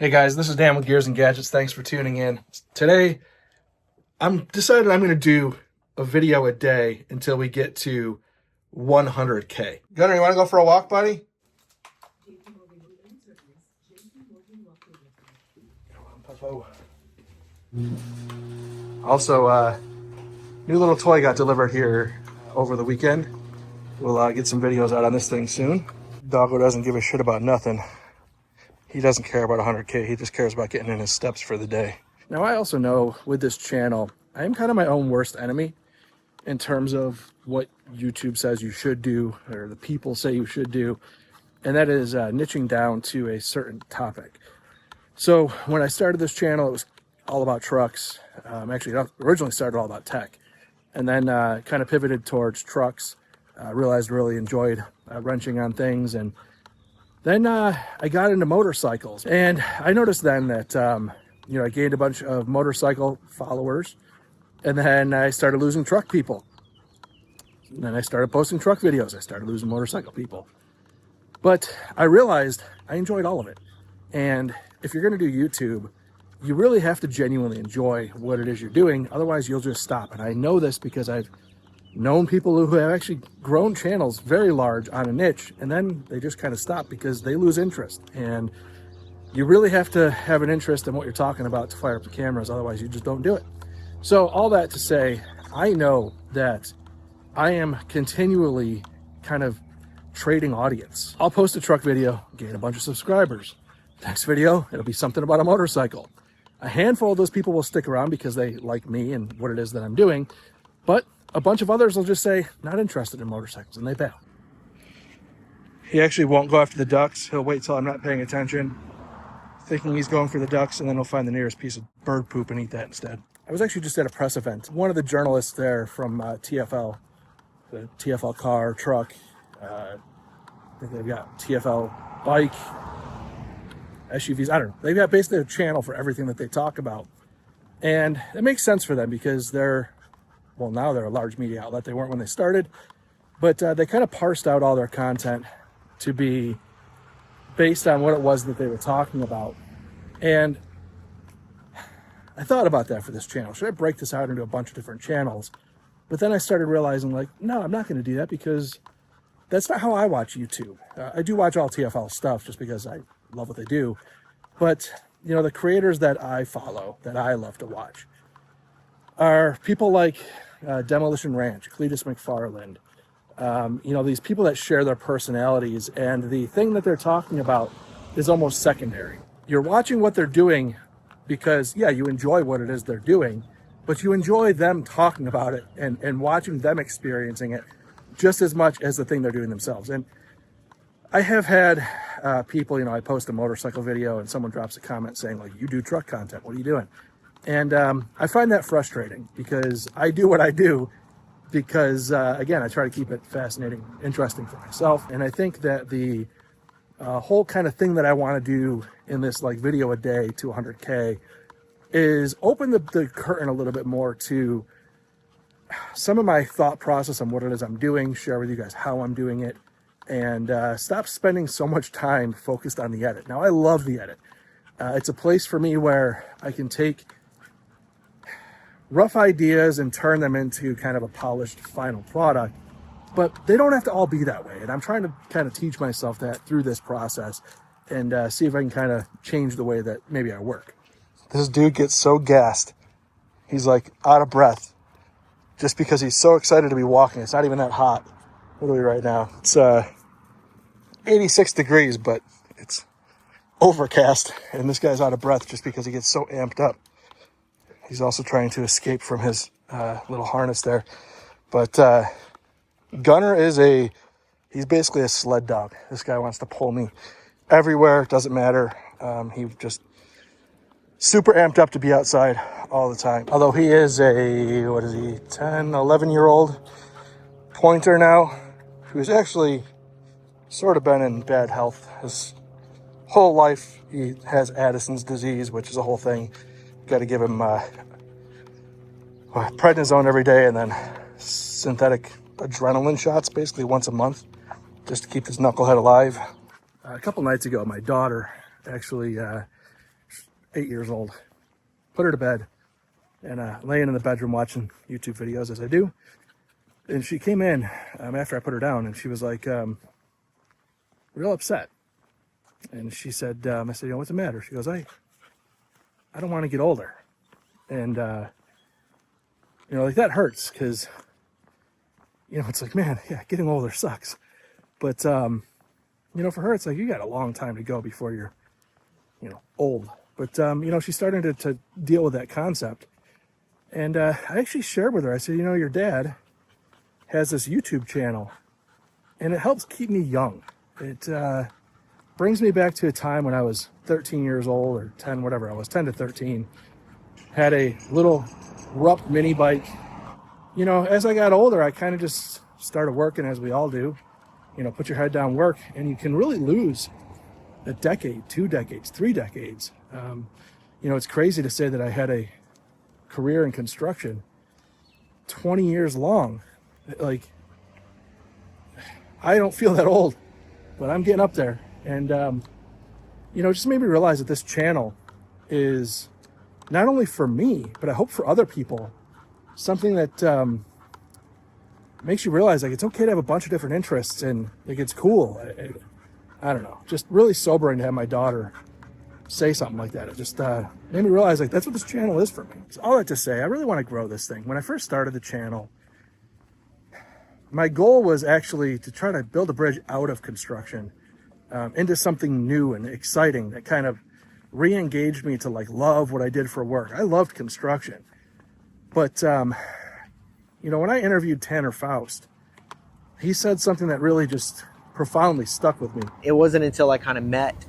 Hey guys, this is Dan with Gears and Gadgets. Thanks for tuning in. Today, I'm decided I'm going to do a video a day until we get to 100K. Gunnar, you want to go for a walk, buddy? Also, new little toy got delivered here over the weekend. We'll get some videos out on this thing soon. Doggo doesn't give a shit about nothing. He doesn't care about 100K. He just cares about getting in his steps for the day. Now, I also know with this channel, I am kind of my own worst enemy in terms of what YouTube says you should do, or the people say you should do, and that is niching down to a certain topic. So when I started this channel, it was all about trucks. Actually, it originally started all about tech, and then kind of pivoted towards trucks. Realized really enjoyed wrenching on things, and then I got into motorcycles, and I noticed then that, I gained a bunch of motorcycle followers, and then I started losing truck people. And then I started posting truck videos. I started losing motorcycle people. But I realized I enjoyed all of it. And if you're going to do YouTube, you really have to genuinely enjoy what it is you're doing. Otherwise, you'll just stop. And I know this because I've known people who have actually grown channels very large on a niche, and then they just kind of stop because they lose interest. And you really have to have an interest in what you're talking about to fire up the cameras. Otherwise, you just don't do it. So all that to say, I know that I am continually kind of trading audience. I'll post a truck video, gain a bunch of subscribers. Next video, it'll be something about a motorcycle. A handful of those people will stick around because they like me and what it is that I'm doing, but a bunch of others will just say, not interested in motorcycles, and they bail. He actually won't go after the ducks. He'll wait till I'm not paying attention, thinking he's going for the ducks, and then he'll find the nearest piece of bird poop and eat that instead. I was actually just at a press event. One of the journalists there from TFL, the TFL car, truck, I think they've got TFL bike, SUVs, I don't know. They've got basically a channel for everything that they talk about. And it makes sense for them because now they're a large media outlet. They weren't when they started, but they kind of parsed out all their content to be based on what it was that they were talking about. And I thought about that for this channel. Should I break this out into a bunch of different channels? But then I started realizing, no, I'm not going to do that because that's not how I watch YouTube. I do watch all TFL stuff just because I love what they do. But, the creators that I follow, that I love to watch, are people like Demolition Ranch, Cletus McFarland, these people that share their personalities, and the thing that they're talking about is almost secondary. You're watching what they're doing because, you enjoy what it is they're doing, but you enjoy them talking about it and watching them experiencing it just as much as the thing they're doing themselves. And I have had people, I post a motorcycle video and someone drops a comment saying, you do truck content, what are you doing? And I find that frustrating because I do what I do because, again, I try to keep it fascinating, interesting for myself. And I think that the whole kind of thing that I want to do in this video a day to 100K is open the curtain a little bit more to some of my thought process on what it is I'm doing, share with you guys how I'm doing it, and stop spending so much time focused on the edit. Now, I love the edit. It's a place for me where I can take rough ideas and turn them into kind of a polished final product, but they don't have to all be that way. And I'm trying to kind of teach myself that through this process and see if I can kind of change the way that maybe I work. This dude gets so gassed. He's out of breath just because he's so excited to be walking. It's not even that hot. What are we right now? It's 86 degrees, but it's overcast, and this guy's out of breath just because he gets so amped up. He's also trying to escape from his little harness there. But Gunner he's basically a sled dog. This guy wants to pull me everywhere. Doesn't matter. He just super amped up to be outside all the time. Although he is 10, 11-year-old pointer now, who's actually sort of been in bad health his whole life. He has Addison's disease, which is a whole thing. Got to give him prednisone every day and then synthetic adrenaline shots basically once a month just to keep this knucklehead alive. A couple nights ago, my daughter actually 8 years old. Put her to bed, and laying in the bedroom watching YouTube videos as I do. And she came in after I put her down, and she was like real upset. And she said, I said, what's the matter? She goes, I don't want to get older. And, like that hurts because, it's like, man, yeah, getting older sucks. But, for her, it's like, you got a long time to go before you're, old. But, she's starting to deal with that concept. And I actually shared with her, I said, your dad has this YouTube channel, and it helps keep me young. It brings me back to a time when I was 13 years old, or 10, whatever I was, 10 to 13. Had a little rough mini bike. As I got older, I kind of just started working, as we all do. Put your head down, work, and you can really lose a decade, 2 decades, 3 decades. It's crazy to say that I had a career in construction 20 years long. Like, I don't feel that old, but I'm getting up there. And, just made me realize that this channel is not only for me, but I hope for other people, something that makes you realize, like, it's okay to have a bunch of different interests, and like, it's cool. I don't know, just really sobering to have my daughter say something like that. It just made me realize, like, that's what this channel is for me. So all that to say, I really want to grow this thing. When I first started the channel, my goal was actually to try to build a bridge out of construction into something new and exciting that kind of re-engaged me to, like, love what I did for work. I loved construction. But, when I interviewed Tanner Faust, he said something that really just profoundly stuck with me. It wasn't until I kind of met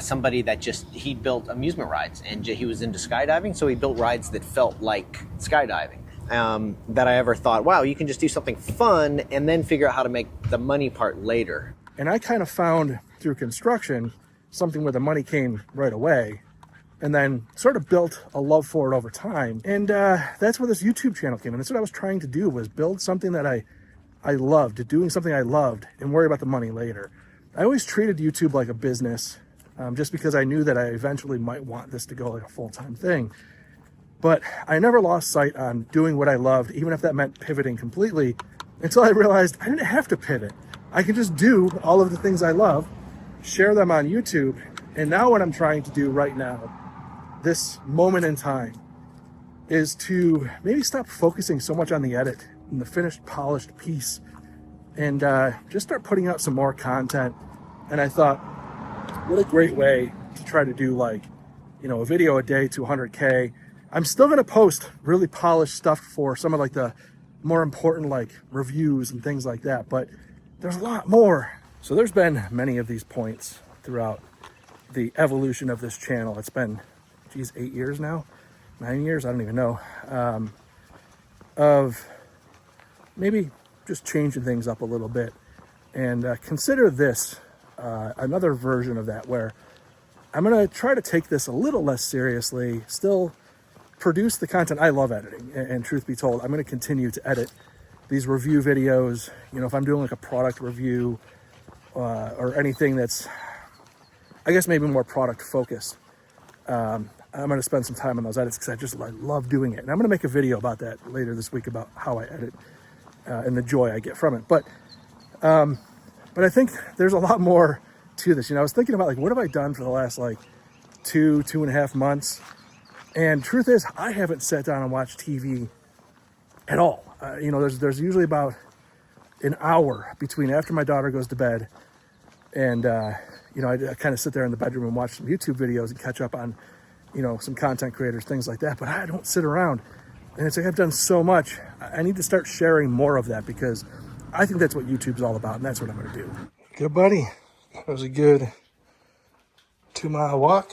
somebody that he built amusement rides, and he was into skydiving, so he built rides that felt like skydiving. That I ever thought, wow, you can just do something fun and then figure out how to make the money part later. And I kind of found through construction something where the money came right away, and then sort of built a love for it over time. And that's where this YouTube channel came in. That's what I was trying to do, was build something that I loved, doing something I loved, and worry about the money later. I always treated YouTube like a business, just because I knew that I eventually might want this to go like a full-time thing. But I never lost sight on doing what I loved, even if that meant pivoting completely, until I realized I didn't have to pivot. I can just do all of the things I love, share them on YouTube. And now what I'm trying to do right now, this moment in time, is to maybe stop focusing so much on the edit and the finished, polished piece, and just start putting out some more content. And I thought, what a great way to try to do, like, a video a day to 100K. I'm still going to post really polished stuff for some of, like, the more important, like, reviews and things like that, but there's a lot more. So there's been many of these points throughout the evolution of this channel. It's been, 8 years now, 9 years, I don't even know, of maybe just changing things up a little bit. And consider this another version of that, where I'm going to try to take this a little less seriously, still produce the content. I love editing, and truth be told, I'm going to continue to edit these review videos. If I'm doing like a product review or anything that's, I guess, maybe more product focused, I'm going to spend some time on those edits because I love doing it. And I'm going to make a video about that later this week, about how I edit and the joy I get from it. But I think there's a lot more to this. I was thinking about, like, what have I done for the last, like, 2.5 months? And truth is, I haven't sat down and watched TV at all. There's usually about an hour between after my daughter goes to bed and, I kind of sit there in the bedroom and watch some YouTube videos and catch up on, some content creators, things like that. But I don't sit around. And it's like, I've done so much. I need to start sharing more of that, because I think that's what YouTube's all about, and that's what I'm going to do. Good, buddy. That was a good 2-mile walk.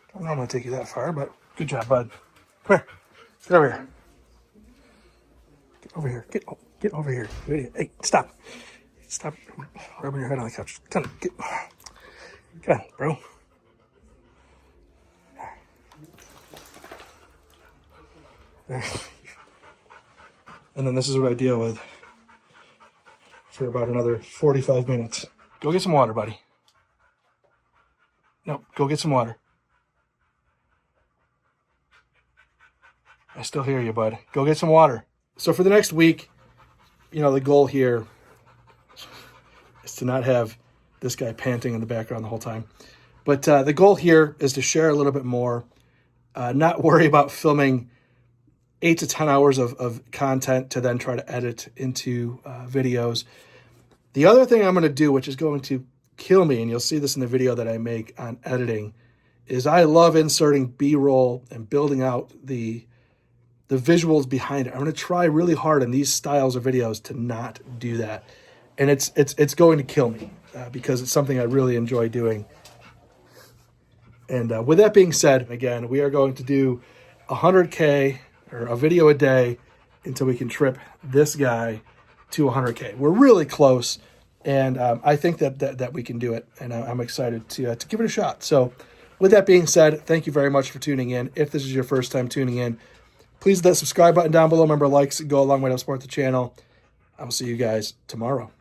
I don't know I'm going to take you that far, but good job, bud. Come here. Get over here. Get over here. Get over here. Hey, stop. Stop rubbing your head on the couch. Come on, bro. There. And then this is what I deal with for about another 45 minutes. Go get some water, buddy. No, go get some water. I still hear you, bud. Go get some water. So for the next week, you know, the goal here is to not have this guy panting in the background the whole time. But the goal here is to share a little bit more, not worry about filming 8 to 10 hours of content to then try to edit into videos. The other thing I'm going to do, which is going to kill me, and you'll see this in the video that I make on editing, is I love inserting B-roll and building out the visuals behind it. I'm going to try really hard in these styles of videos to not do that. And it's going to kill me because it's something I really enjoy doing. And with that being said, again, we are going to do 100K or a video a day until we can trip this guy to 100K. We're really close, and I think that we can do it, and I'm excited to give it a shot. So with that being said, thank you very much for tuning in. If this is your first time tuning in, please hit that subscribe button down below. Remember, likes go a long way to support the channel. I will see you guys tomorrow.